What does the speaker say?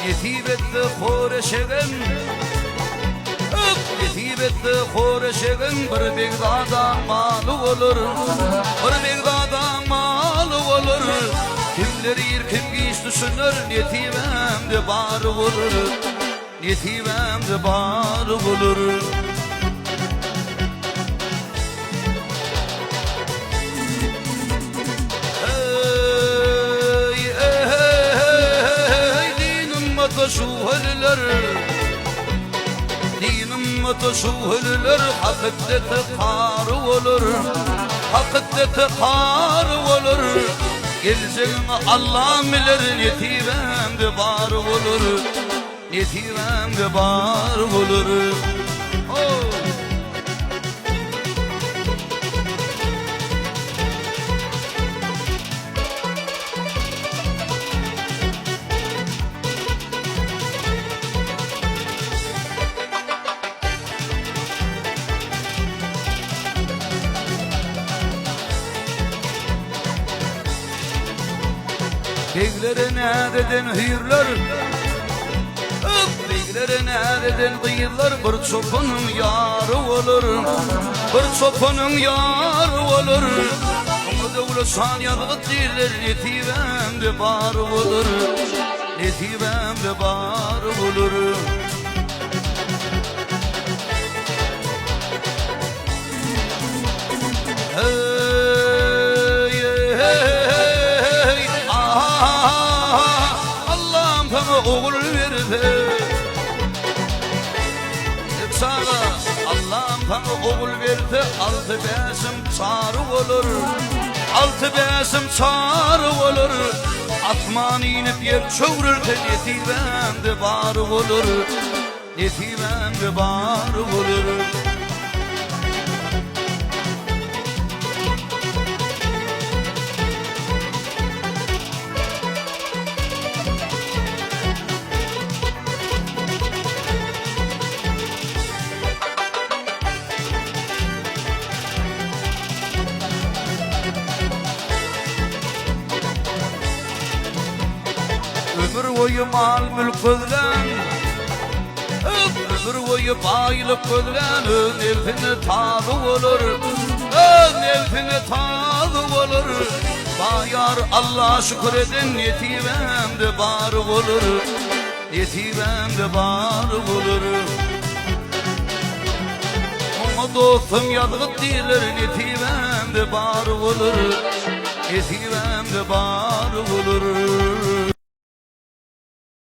Yetibette horeşegen Yetibette horeşegen bir Begdad'a malı olur Bir Begdad'a malı olur Kimleri yer kim giyiş düşünür Yetimemde barı olur Yetimemde barı olur Şuhullar dinim şuhullar hakikate kar olur hakikate kar olur geleceğin Allah bilir yetimemde var olur yetimemde var olur Beylere nereden hıyırlar Beylere nereden kıyırlar Bir çopanın yarı olur Bir çopanın yarı olur Ama devlet saniyatı değiller Yetimemde var olur Yetimemde var olur Oğul verdi sana Allah'ım sana oğul verdi Altı beşim çarı olur Altı beşim çarı olur Atman inip yer çoğururken Yetimemde var olur Yetimemde var olur Ömür boyu mal mülk ödülen Ömür boyu bayılık ödülen Ön elfine tadı olur Ön elfine tadı olur Bayar Allah şükür edin Yetimemde var olur Yetimemde var olur Ama dostum yazgıt değiller Yetimemde var olur Yetimemde var olur